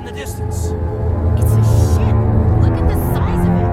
the distance. It's a ship. Look at the size of it.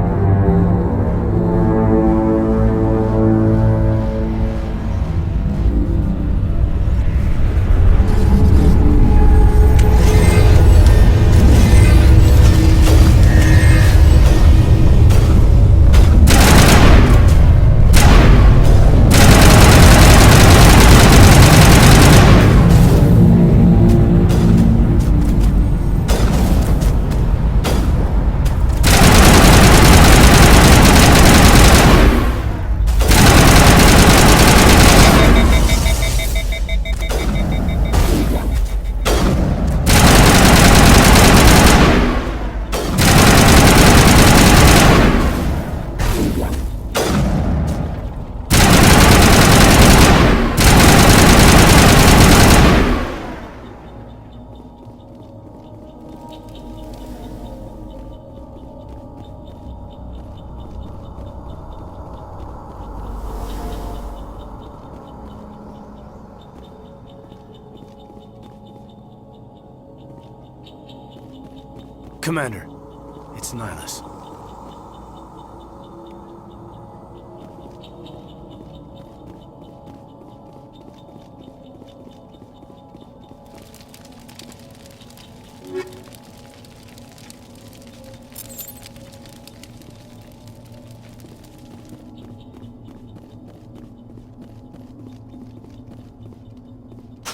Commander, it's Nihlus.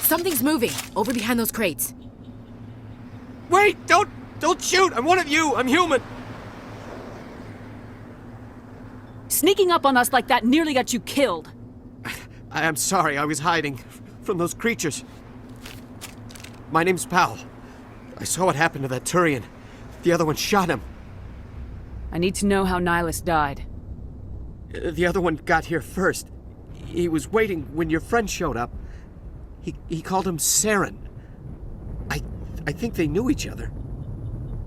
Something's moving over behind those crates. Wait! Don't shoot! I'm one of you! I'm human! Sneaking up on us like that nearly got you killed. I'm sorry, I was hiding from those creatures. My name's Powell. I saw what happened to that Turian. The other one shot him. I need to know how Nihlus died. The other one got here first. He was waiting when your friend showed up. He called him Saren. I think they knew each other.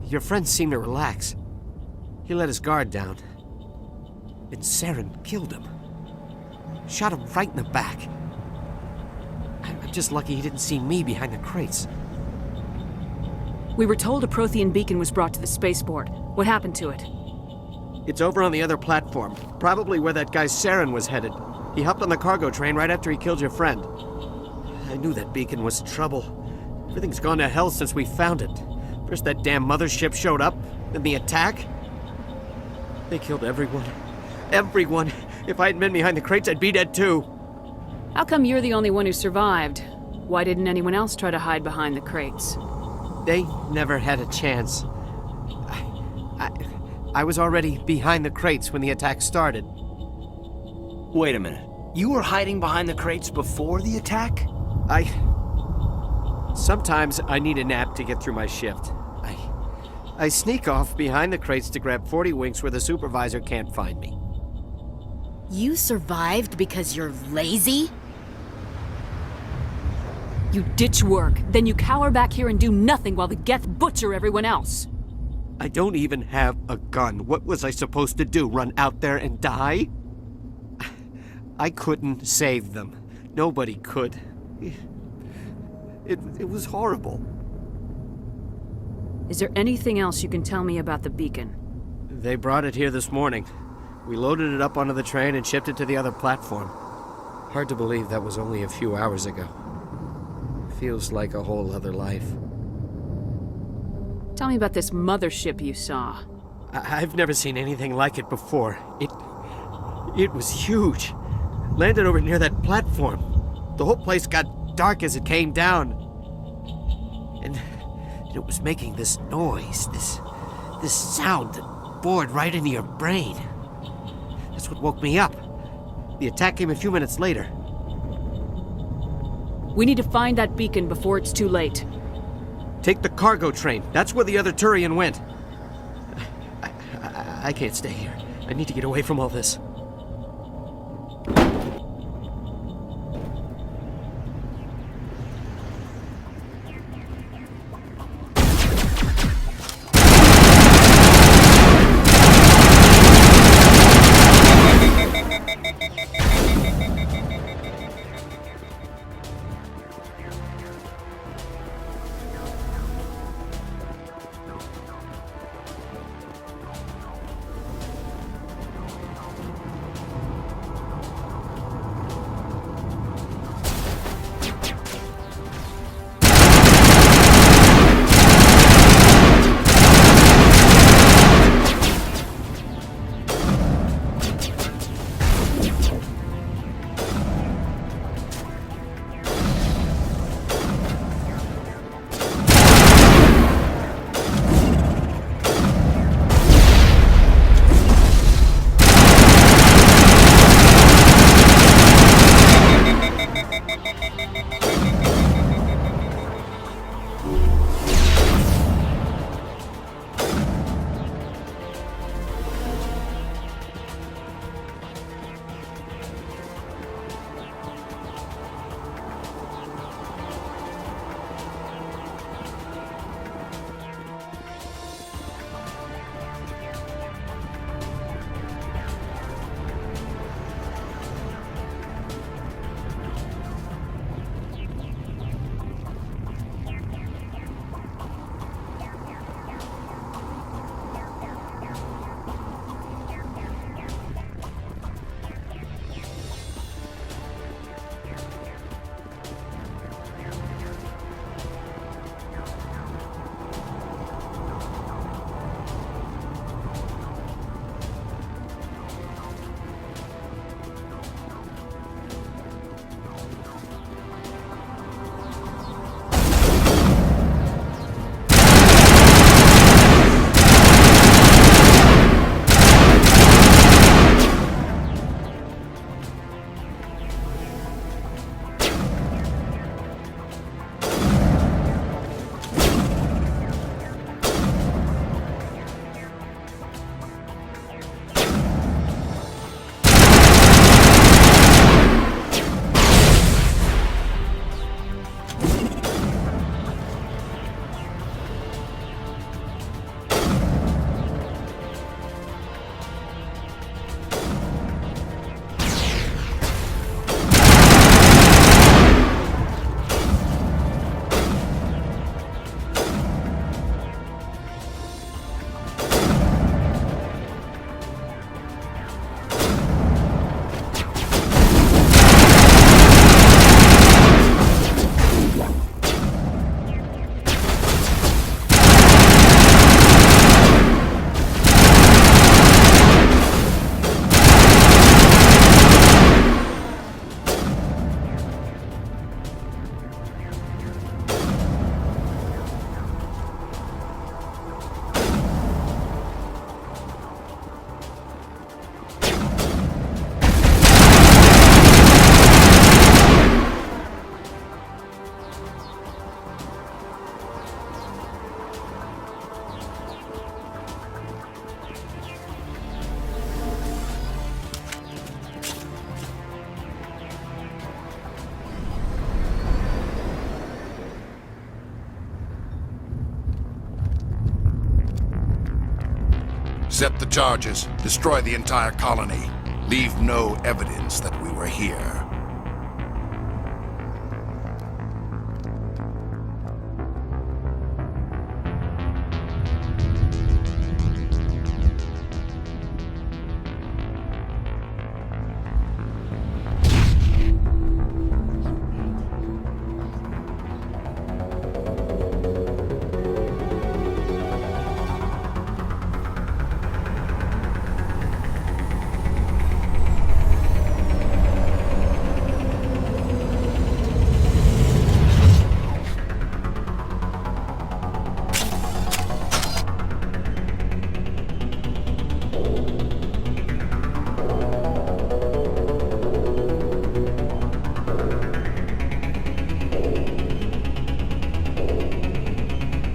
Your friend seemed to relax. He let his guard down. And Saren killed him. Shot him right in the back. I'm just lucky he didn't see me behind the crates. We were told a Prothean beacon was brought to the spaceport. What happened to it? It's over on the other platform. Probably where that guy Saren was headed. He hopped on the cargo train right after he killed your friend. I knew that beacon was trouble. Everything's gone to hell since we found it. First that damn mothership showed up, then the attack. They killed everyone. Everyone. If I hadn't been behind the crates, I'd be dead too. How come you're the only one who survived? Why didn't anyone else try to hide behind the crates? They never had a chance. I was already behind the crates when the attack started. Wait a minute. You were hiding behind the crates before the attack? Sometimes I need a nap to get through my shift. I sneak off behind the crates to grab 40 winks where the supervisor can't find me. You survived because you're lazy? You ditch work, then you cower back here and do nothing while the Geth butcher everyone else. I don't even have a gun. What was I supposed to do? Run out there and die? I couldn't save them. Nobody could. It was horrible. Is there anything else you can tell me about the beacon? They brought it here this morning. We loaded it up onto the train and shipped it to the other platform. Hard to believe that was only a few hours ago. Feels like a whole other life. Tell me about this mothership you saw. I've never seen anything like it before. It was huge. Landed over near that platform. The whole place got dark as it came down. And it was making this noise, this sound that bored right into your brain. That's what woke me up. The attack came a few minutes later. We need to find that beacon before it's too late. Take the cargo train. That's where the other Turian went. I can't stay here. I need to get away from all this. Set the charges, destroy the entire colony. Leave no evidence that we were here.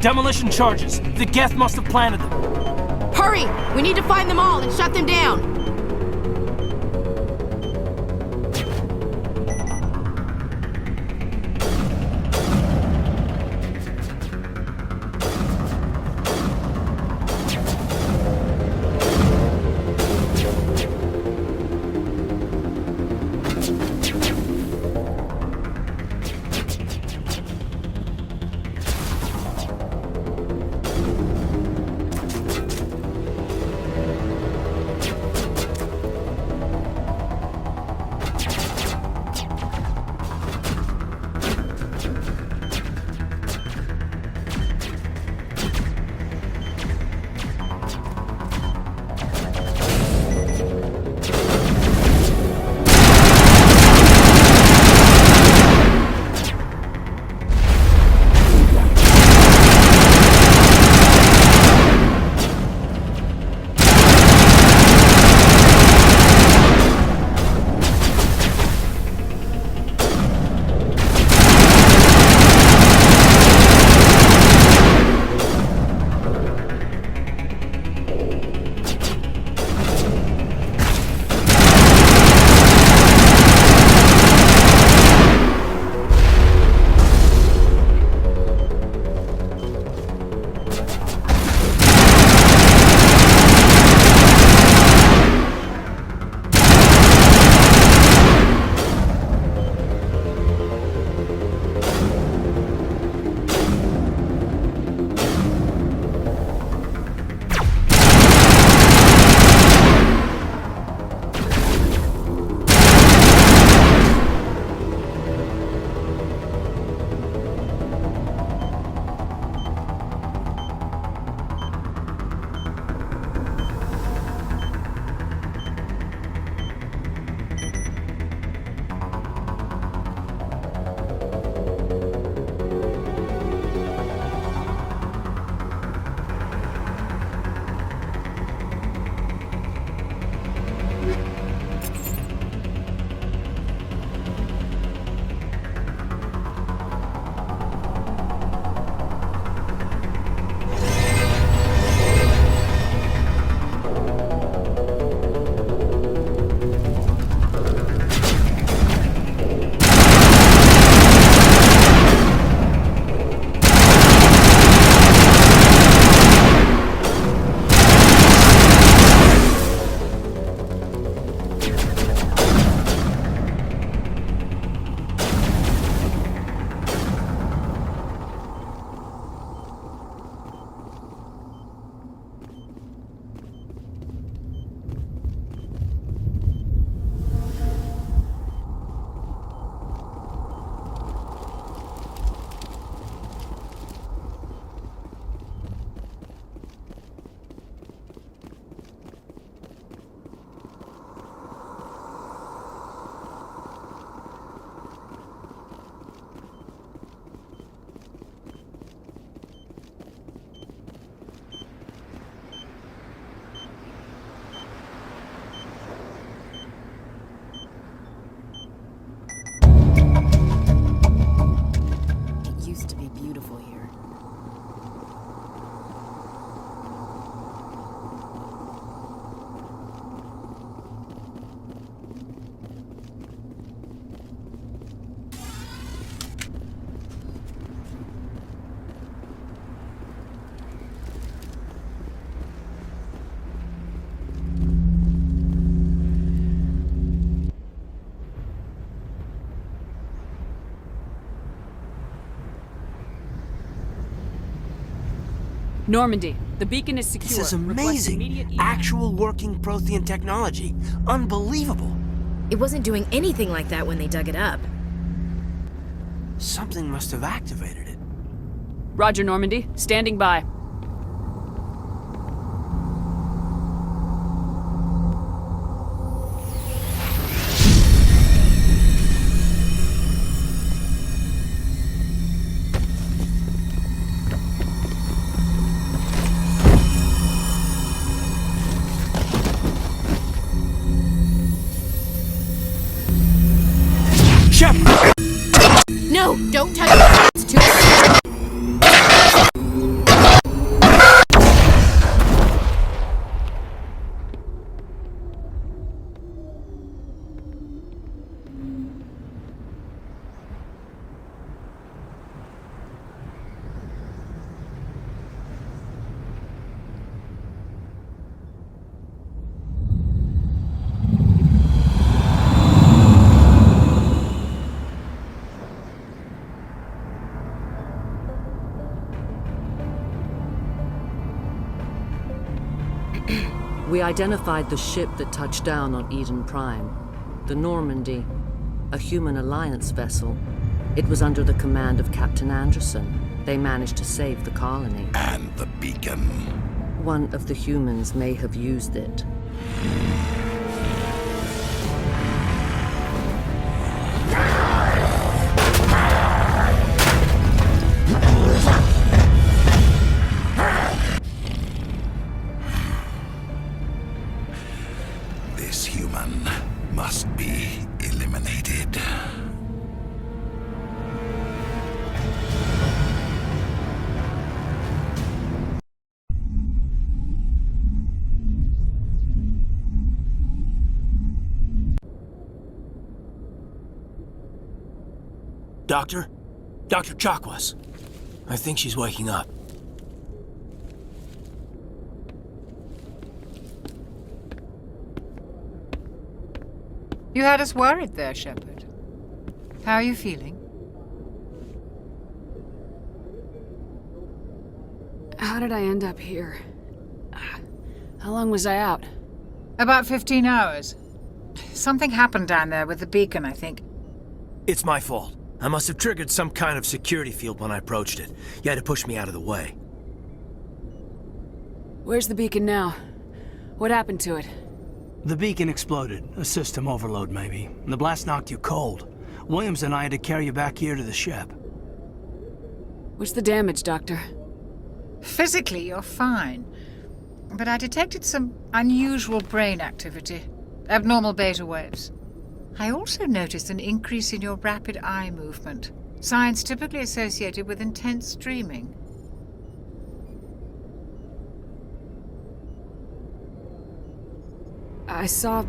Demolition charges. The Geth must have planted them. Hurry! We need to find them all and shut them down. Normandy, the beacon is secure. This is Request amazing. immediate evac. Actual working Prothean technology. Unbelievable. It wasn't doing anything like that when they dug it up. Something must have activated it. Roger, Normandy. Standing by. Shepard! No, don't touch it. It's too... We identified the ship that touched down on Eden Prime, the Normandy, a human alliance vessel. It was under the command of Captain Anderson. They managed to save the colony. And the beacon. One of the humans may have used it. This human must be eliminated. Doctor? Dr. Chakwas. I think she's waking up. You had us worried there, Shepard. How are you feeling? How did I end up here? How long was I out? About 15 hours. Something happened down there with the beacon, I think. It's my fault. I must have triggered some kind of security field when I approached it. You had to push me out of the way. Where's the beacon now? What happened to it? The beacon exploded. A system overload, maybe. The blast knocked you cold. Williams and I had to carry you back here to the ship. What's the damage, Doctor? Physically, you're fine. But I detected some unusual brain activity. Abnormal beta waves. I also noticed an increase in your rapid eye movement. Signs typically associated with intense dreaming. I saw...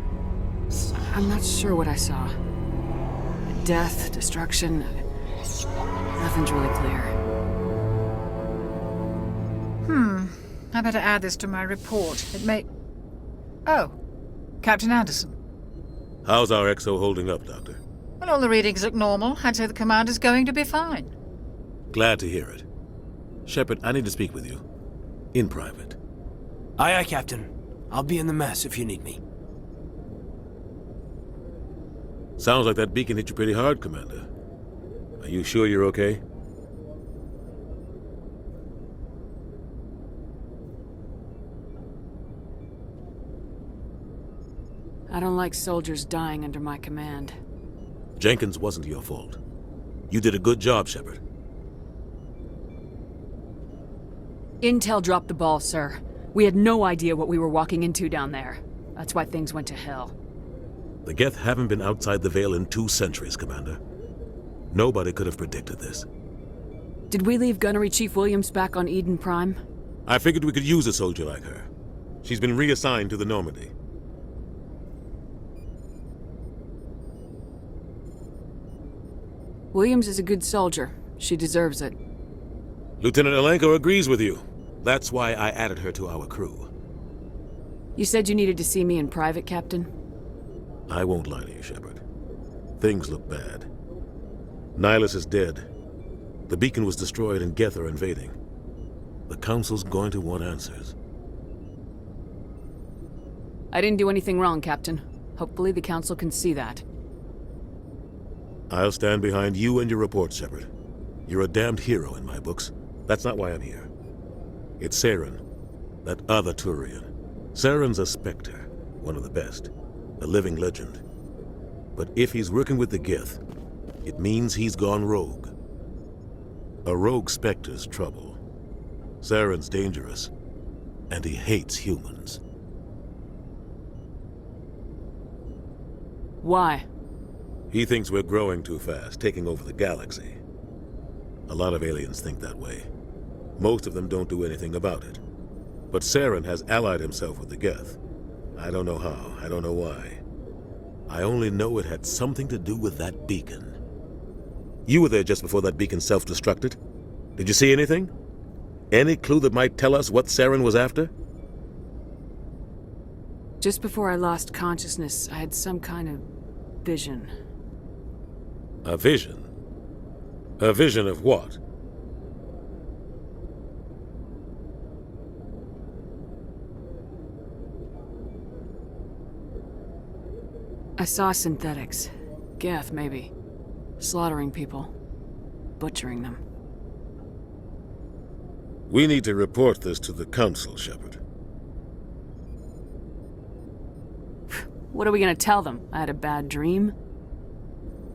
I'm not sure what I saw. Death, destruction... Nothing's really clear. I better add this to my report. It may... Oh, Captain Anderson. How's our XO holding up, Doctor? Well, all the readings look normal. I'd say the commander's going to be fine. Glad to hear it. Shepard, I need to speak with you. In private. Aye, aye, Captain. I'll be in the mess if you need me. Sounds like that beacon hit you pretty hard, Commander. Are you sure you're okay? I don't like soldiers dying under my command. Jenkins wasn't your fault. You did a good job, Shepard. Intel dropped the ball, sir. We had no idea what we were walking into down there. That's why things went to hell. The Geth haven't been outside the Veil in 2 centuries, Commander. Nobody could have predicted this. Did we leave Gunnery Chief Williams back on Eden Prime? I figured we could use a soldier like her. She's been reassigned to the Normandy. Williams is a good soldier. She deserves it. Lieutenant Alenko agrees with you. That's why I added her to our crew. You said you needed to see me in private, Captain? I won't lie to you, Shepard. Things look bad. Nihilus is dead. The beacon was destroyed and Geth are invading. The Council's going to want answers. I didn't do anything wrong, Captain. Hopefully the Council can see that. I'll stand behind you and your report, Shepard. You're a damned hero in my books. That's not why I'm here. It's Saren, that other Turian. Saren's a Spectre, one of the best, a living legend. But if he's working with the Gith, it means he's gone rogue. A rogue Spectre's trouble. Saren's dangerous, and he hates humans. Why? He thinks we're growing too fast, taking over the galaxy. A lot of aliens think that way. Most of them don't do anything about it. But Saren has allied himself with the Geth. I don't know how, I don't know why. I only know it had something to do with that beacon. You were there just before that beacon self-destructed. Did you see anything? Any clue that might tell us what Saren was after? Just before I lost consciousness, I had some kind of vision. A vision? A vision of what? I saw synthetics. Geth, maybe. Slaughtering people. Butchering them. We need to report this to the Council, Shepard. What are we gonna tell them? I had a bad dream?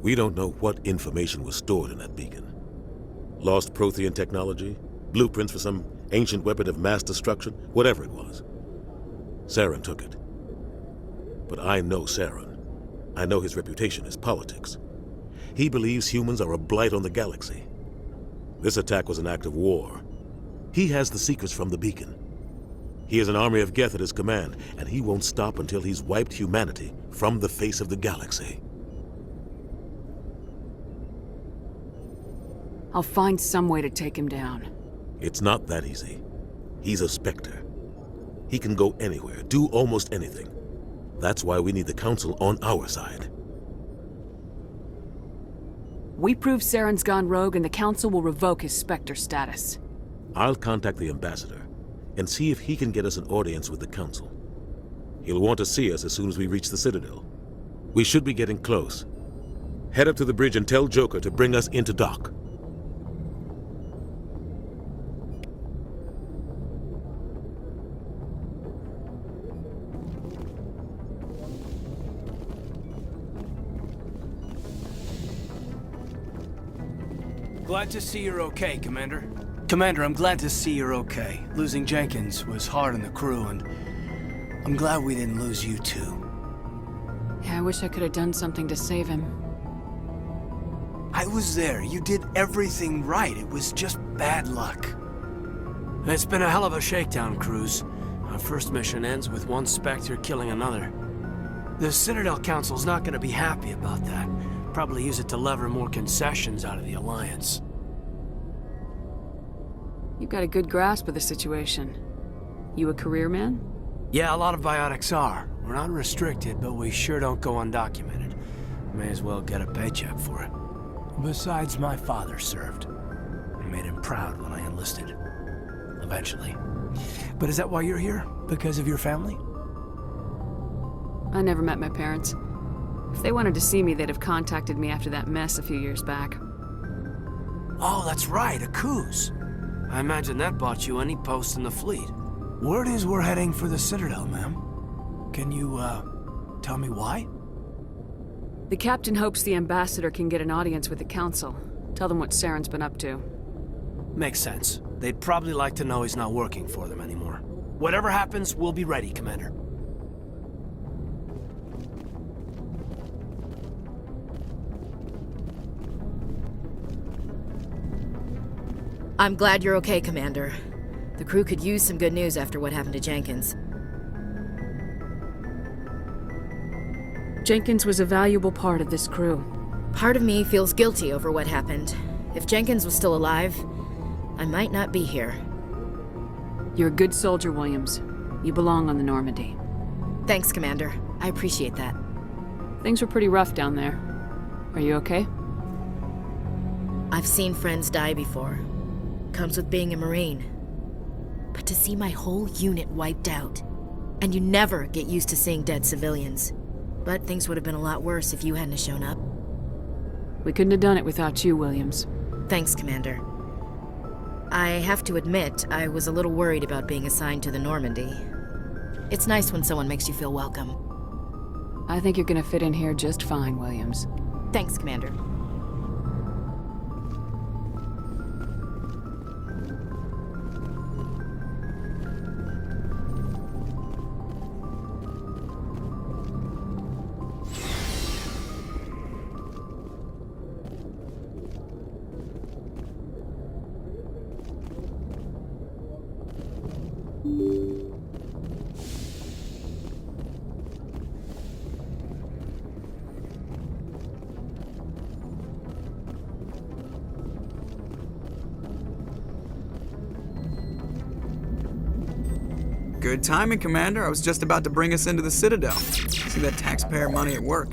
We don't know what information was stored in that beacon. Lost Prothean technology? Blueprints for some ancient weapon of mass destruction? Whatever it was. Saren took it. But I know Saren. I know his reputation is politics. He believes humans are a blight on the galaxy. This attack was an act of war. He has the secrets from the beacon. He has an army of Geth at his command, and he won't stop until he's wiped humanity from the face of the galaxy. I'll find some way to take him down. It's not that easy. He's a Spectre. He can go anywhere, do almost anything. That's why we need the Council on our side. We prove Saren's gone rogue and the Council will revoke his Spectre status. I'll contact the Ambassador and see if he can get us an audience with the Council. He'll want to see us as soon as we reach the Citadel. We should be getting close. Head up to the bridge and tell Joker to bring us into dock. Glad to see you're okay, Commander. Commander, I'm glad to see you're okay. Losing Jenkins was hard on the crew, and I'm glad we didn't lose you too. Yeah, I wish I could have done something to save him. I was there. You did everything right. It was just bad luck. It's been a hell of a shakedown cruise. Our first mission ends with one Spectre killing another. The Citadel Council's not going to be happy about that. Probably use it to lever more concessions out of the Alliance. You've got a good grasp of the situation. You a career man? Yeah, a lot of biotics are. We're not restricted, but we sure don't go undocumented. May as well get a paycheck for it. Besides, my father served. I made him proud when I enlisted. Eventually. But is that why you're here? Because of your family? I never met my parents. If they wanted to see me, they'd have contacted me after that mess a few years back. Oh, that's right, a Kuz. I imagine that bought you any post in the fleet. Word is we're heading for the Citadel, ma'am. Can you, tell me why? The captain hopes the ambassador can get an audience with the council. Tell them what Saren's been up to. Makes sense. They'd probably like to know he's not working for them anymore. Whatever happens, we'll be ready, Commander. I'm glad you're okay, Commander. The crew could use some good news after what happened to Jenkins. Jenkins was a valuable part of this crew. Part of me feels guilty over what happened. If Jenkins was still alive, I might not be here. You're a good soldier, Williams. You belong on the Normandy. Thanks, Commander. I appreciate that. Things were pretty rough down there. Are you okay? I've seen friends die before. Comes with being a Marine. but to see my whole unit wiped out. And you never get used to seeing dead civilians. But things would have been a lot worse if you hadn't have shown up. We couldn't have done it without you, Williams. Thanks, Commander. I have to admit, I was a little worried about being assigned to the Normandy. It's nice when someone makes you feel welcome. I think you're gonna fit in here just fine, Williams. Thanks, Commander. Good timing, Commander. I was just about to bring us into the Citadel. See that taxpayer money at work.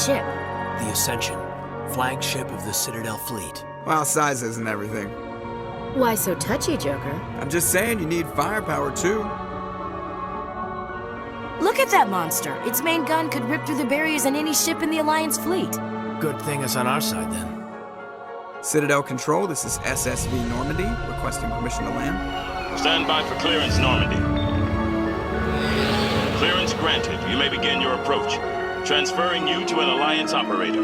Ship. The Ascension, flagship of the Citadel fleet. Well, size isn't everything. Why so touchy, Joker? I'm just saying you need firepower, too. Look at that monster. Its main gun could rip through the barriers in any ship in the Alliance fleet. Good thing it's on our side, then. Citadel Control, this is SSV Normandy, requesting permission to land. Stand by for clearance, Normandy. Clearance granted. You may begin your approach. Transferring you to an Alliance operator.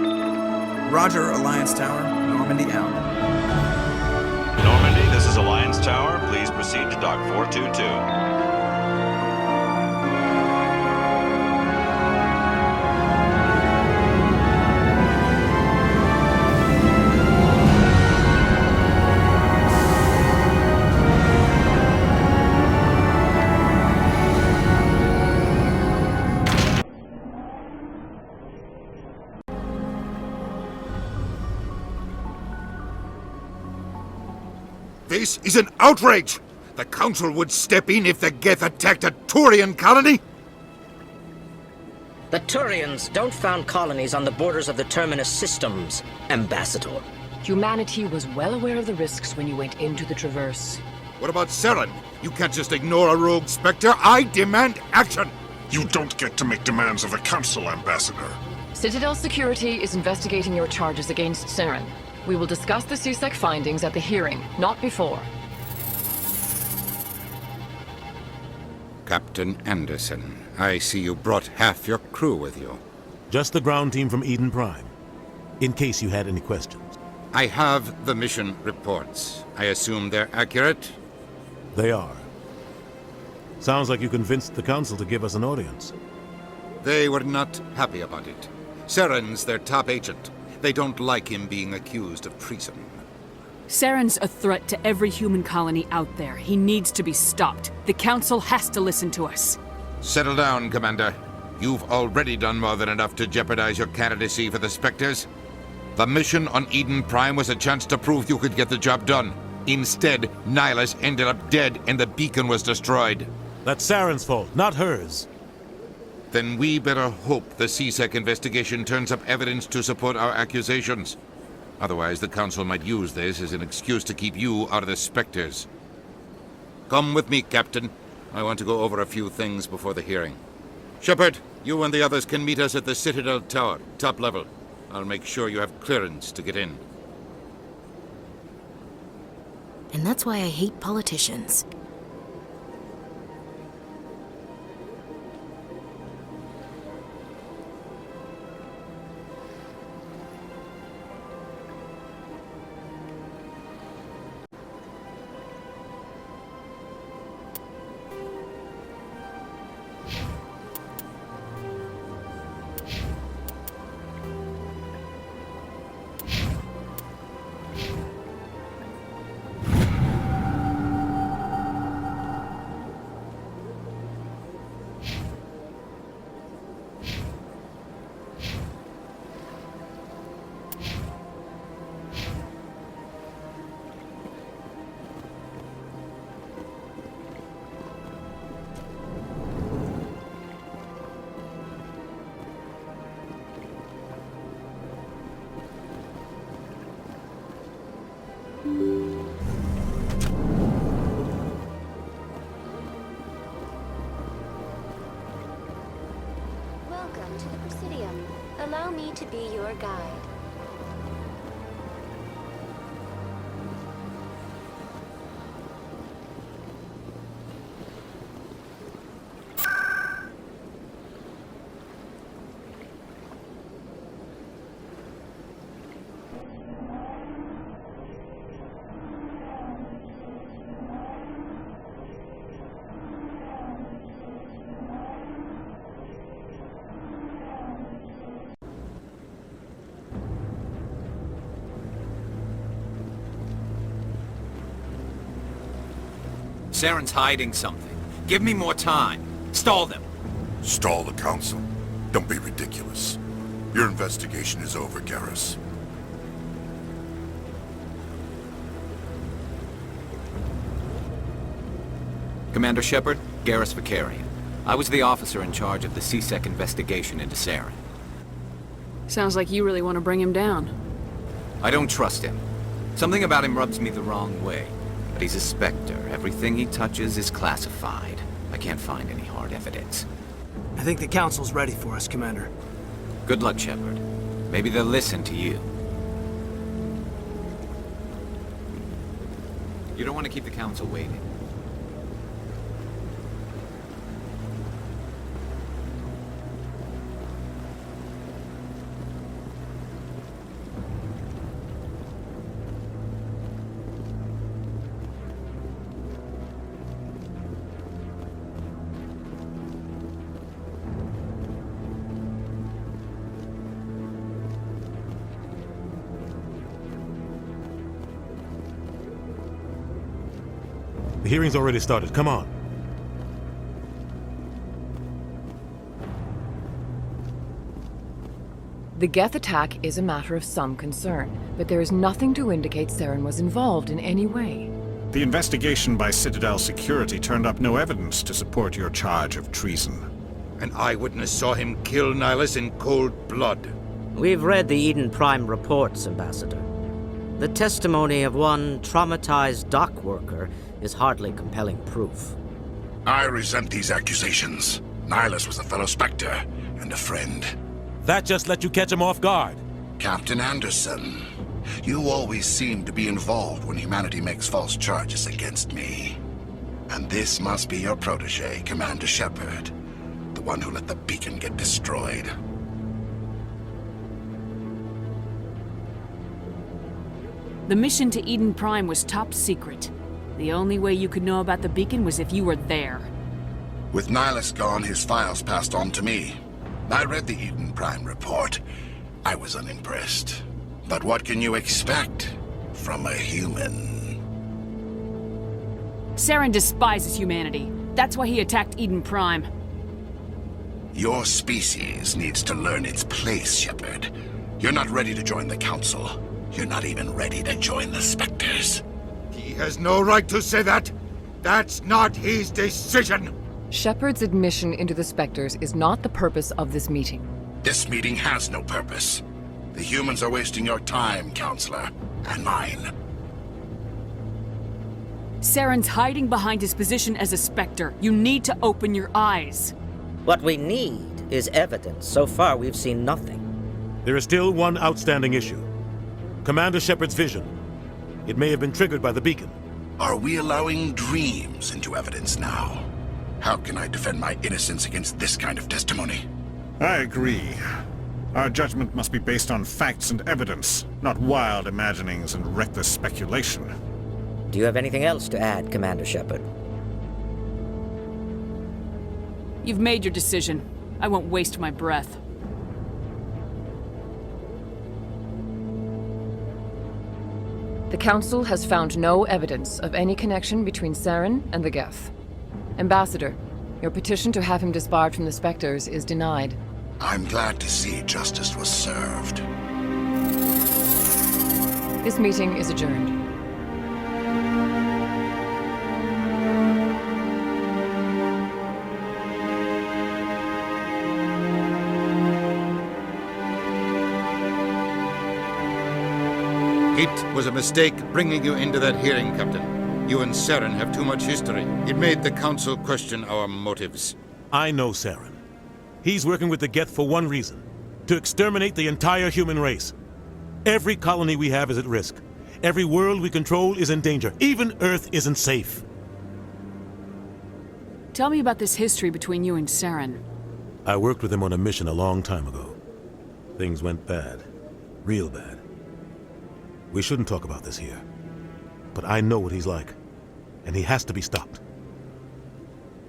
Roger, Alliance Tower. Normandy out. Normandy, this is Alliance Tower. Please proceed to Dock 422. This is an outrage! The Council would step in if the Geth attacked a Turian colony? The Turians don't found colonies on the borders of the Terminus systems, Ambassador. Humanity was well aware of the risks when you went into the Traverse. What about Saren? You can't just ignore a rogue Spectre. I demand action! You don't get to make demands of the Council, Ambassador. Citadel Security is investigating your charges against Saren. We will discuss the CSEC findings at the hearing, not before. Captain Anderson, I see you brought half your crew with you. Just the ground team from Eden Prime, in case you had any questions. I have the mission reports. I assume they're accurate? They are. Sounds like you convinced the Council to give us an audience. They were not happy about it. Saren's their top agent. They don't like him being accused of treason. Saren's a threat to every human colony out there. He needs to be stopped. The Council has to listen to us. Settle down, Commander. You've already done more than enough to jeopardize your candidacy for the Spectres. The mission on Eden Prime was a chance to prove you could get the job done. Instead, Nihilus ended up dead and the beacon was destroyed. That's Saren's fault, not hers. Then we better hope the CSEC investigation turns up evidence to support our accusations. Otherwise, the Council might use this as an excuse to keep you out of the Spectres. Come with me, Captain. I want to go over a few things before the hearing. Shepard, you and the others can meet us at the Citadel Tower, top level. I'll make sure you have clearance to get in. And that's why I hate politicians. Welcome to the Presidium. Allow me to be your guide. Saren's hiding something. Give me more time. Stall them. Stall the Council? Don't be ridiculous. Your investigation is over, Garrus. Commander Shepard, Garrus Vakarian. I was the officer in charge of the C-Sec investigation into Saren. Sounds like you really want to bring him down. I don't trust him. Something about him rubs me the wrong way. But he's a Spectre. Everything he touches is classified. I can't find any hard evidence. I think the Council's ready for us, Commander. Good luck, Shepard. Maybe they'll listen to you. You don't want to keep the Council waiting. The hearing's already started. Come on. The Geth attack is a matter of some concern, but there is nothing to indicate Saren was involved in any way. The investigation by Citadel Security turned up no evidence to support your charge of treason. An eyewitness saw him kill Nihilus in cold blood. We've read the Eden Prime reports, Ambassador. The testimony of one traumatized dock worker is hardly compelling proof. I resent these accusations. Nihilus was a fellow Spectre and a friend. That just let you catch him off guard. Captain Anderson, you always seem to be involved when humanity makes false charges against me. And this must be your protege, Commander Shepard, the one who let the beacon get destroyed. The mission to Eden Prime was top secret. The only way you could know about the beacon was if you were there. With Nihilus gone, his files passed on to me. I read the Eden Prime report. I was unimpressed. But what can you expect from a human? Saren despises humanity. That's why he attacked Eden Prime. Your species needs to learn its place, Shepard. You're not ready to join the Council. You're not even ready to join the Spectres. He has no right to say that. That's not his decision. Shepard's admission into the Spectres is not the purpose of this meeting. This meeting has no purpose. The humans are wasting your time, Counselor, and mine. Saren's hiding behind his position as a Spectre. You need to open your eyes. What we need is evidence. So far, we've seen nothing. There is still one outstanding issue. Commander Shepard's vision. It may have been triggered by the beacon. Are we allowing dreams into evidence now? How can I defend my innocence against this kind of testimony? I agree. Our judgment must be based on facts and evidence, not wild imaginings and reckless speculation. Do you have anything else to add, Commander Shepard? You've made your decision. I won't waste my breath. The Council has found no evidence of any connection between Saren and the Geth. Ambassador, your petition to have him disbarred from the Spectres is denied. I'm glad to see justice was served. This meeting is adjourned. It was a mistake bringing you into that hearing, Captain. You and Saren have too much history. It made the Council question our motives. I know Saren. He's working with the Geth for one reason: to exterminate the entire human race. Every colony we have is at risk. Every world we control is in danger. Even Earth isn't safe. Tell me about this history between you and Saren. I worked with him on a mission a long time ago. Things went bad. Real bad. We shouldn't talk about this here. But I know what he's like. And he has to be stopped.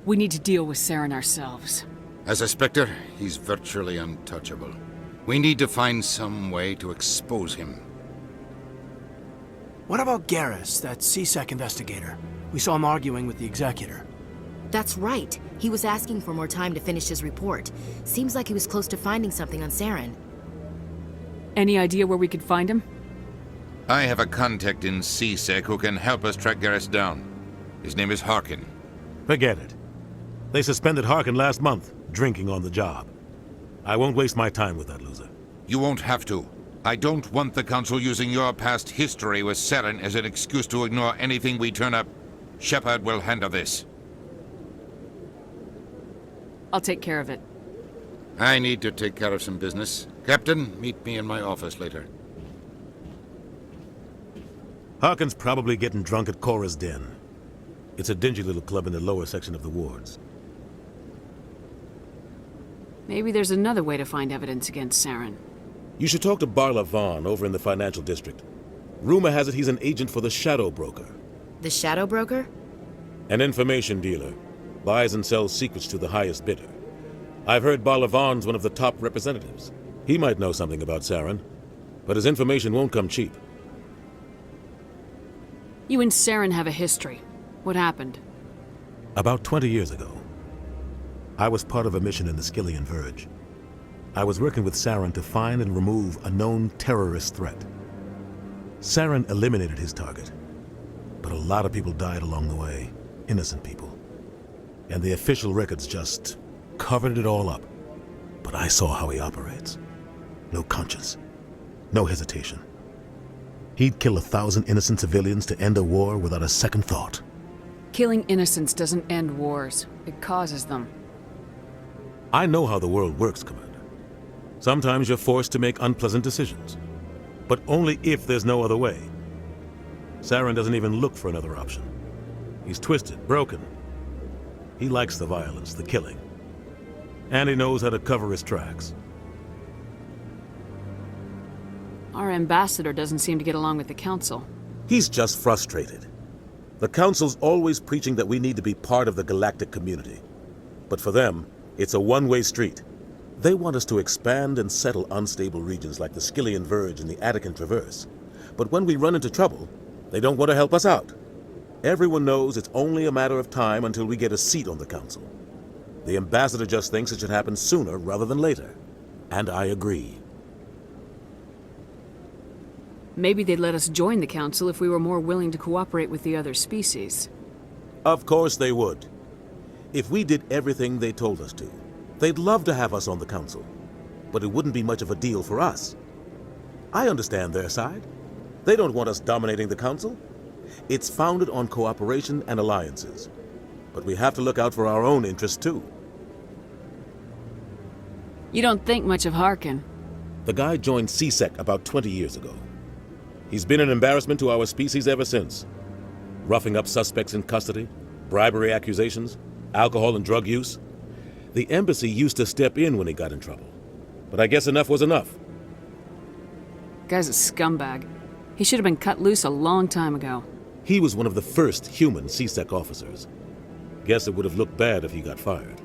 We need to deal with Saren ourselves. As a Spectre, he's virtually untouchable. We need to find some way to expose him. What about Garrus, that CSEC investigator? We saw him arguing with the Executor. That's right. He was asking for more time to finish his report. Seems like he was close to finding something on Saren. Any idea where we could find him? I have a contact in CSEC who can help us track Garrus down. His name is Harkin. Forget it. They suspended Harkin last month, drinking on the job. I won't waste my time with that loser. You won't have to. I don't want the Council using your past history with Saren as an excuse to ignore anything we turn up. Shepard will handle this. I'll take care of it. I need to take care of some business. Captain, meet me in my office later. Harkin's probably getting drunk at Cora's Den. It's a dingy little club in the lower section of the wards. Maybe there's another way to find evidence against Saren. You should talk to Barla Vaughn over in the financial district. Rumor has it he's an agent for the Shadow Broker. The Shadow Broker? An information dealer. Buys and sells secrets to the highest bidder. I've heard Barla Vaughn's one of the top representatives. He might know something about Saren, but his information won't come cheap. You and Saren have a history. What happened? About 20 years ago, I was part of a mission in the Skillian Verge. I was working with Saren to find and remove a known terrorist threat. Saren eliminated his target, but a lot of people died along the way, innocent people. And the official records just covered it all up. But I saw how he operates. No conscience, no hesitation. He'd kill 1,000 innocent civilians to end a war without a second thought. Killing innocents doesn't end wars. It causes them. I know how the world works, Commander. Sometimes you're forced to make unpleasant decisions, but only if there's no other way. Saren doesn't even look for another option. He's twisted, broken. He likes the violence, the killing. And he knows how to cover his tracks. Our ambassador doesn't seem to get along with the Council. He's just frustrated. The Council's always preaching that we need to be part of the galactic community. But for them, it's a one-way street. They want us to expand and settle unstable regions like the Skillian Verge and the Attican Traverse. But when we run into trouble, they don't want to help us out. Everyone knows it's only a matter of time until we get a seat on the Council. The ambassador just thinks it should happen sooner rather than later. And I agree. Maybe they'd let us join the Council if we were more willing to cooperate with the other species. Of course they would. If we did everything they told us to, they'd love to have us on the Council. But it wouldn't be much of a deal for us. I understand their side. They don't want us dominating the Council. It's founded on cooperation and alliances. But we have to look out for our own interests, too. You don't think much of Harkin. The guy joined CSEC about 20 years ago. He's been an embarrassment to our species ever since. Roughing up suspects in custody, bribery accusations, alcohol and drug use. The embassy used to step in when he got in trouble. But I guess enough was enough. Guy's a scumbag. He should have been cut loose a long time ago. He was one of the first human CSEC officers. Guess it would have looked bad if he got fired.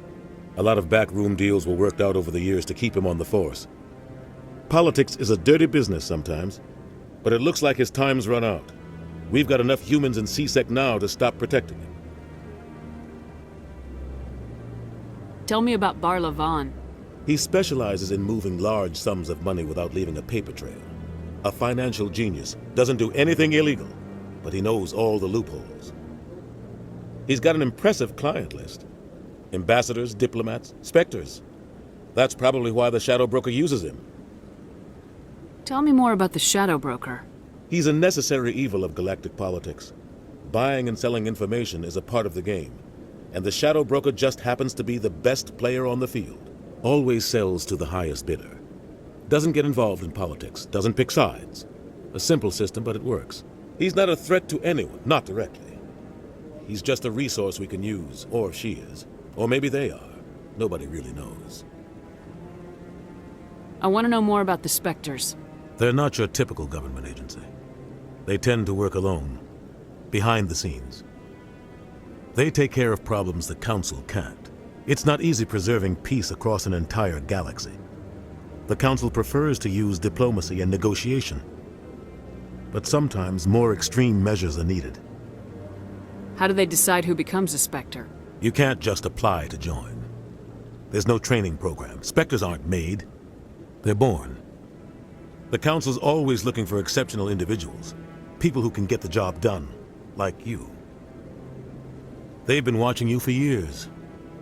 A lot of backroom deals were worked out over the years to keep him on the force. Politics is a dirty business sometimes, but it looks like his time's run out. We've got enough humans in CSEC now to stop protecting him. Tell me about Barla Vaughn. He specializes in moving large sums of money without leaving a paper trail. A financial genius, doesn't do anything illegal, but he knows all the loopholes. He's got an impressive client list. Ambassadors, diplomats, specters. That's probably why the Shadow Broker uses him. Tell me more about the Shadow Broker. He's a necessary evil of galactic politics. Buying and selling information is a part of the game, and the Shadow Broker just happens to be the best player on the field. always sells to the highest bidder. Doesn't get involved in politics, doesn't pick sides. A simple system, but it works. He's not a threat to anyone, not directly. He's just a resource we can use, or she is. Or maybe they are. Nobody really knows. I want to know more about the Spectres. They're not your typical government agency. They tend to work alone, behind the scenes. They take care of problems the Council can't. It's not easy preserving peace across an entire galaxy. The Council prefers to use diplomacy and negotiation. But sometimes more extreme measures are needed. How do they decide who becomes a Spectre? You can't just apply to join. There's no training program. Spectres aren't made. They're born. The Council's always looking for exceptional individuals. People who can get the job done, like you. They've been watching you for years.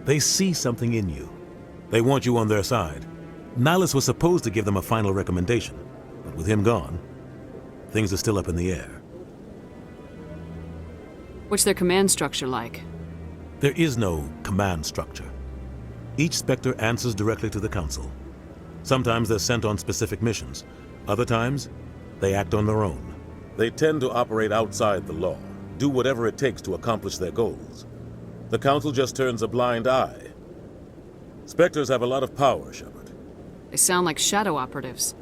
They see something in you. They want you on their side. Nihilus was supposed to give them a final recommendation, but with him gone, things are still up in the air. What's their command structure like? There is no command structure. Each Spectre answers directly to the Council. Sometimes they're sent on specific missions. Other times, they act on their own. They tend to operate outside the law, do whatever it takes to accomplish their goals. The Council just turns a blind eye. Spectres have a lot of power, Shepard. They sound like shadow operatives.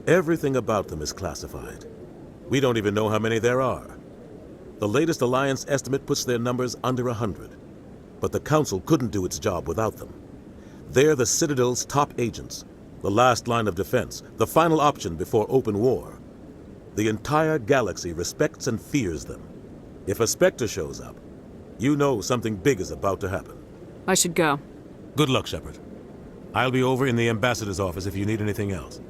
Everything about them is classified. We don't even know how many there are. The latest Alliance estimate puts their numbers under 100. But the Council couldn't do its job without them. They're the Citadel's top agents, the last line of defense, the final option before open war. The entire galaxy respects and fears them. If a Spectre shows up, you know something big is about to happen. I should go. Good luck, Shepard. I'll be over in the Ambassador's office if you need anything else.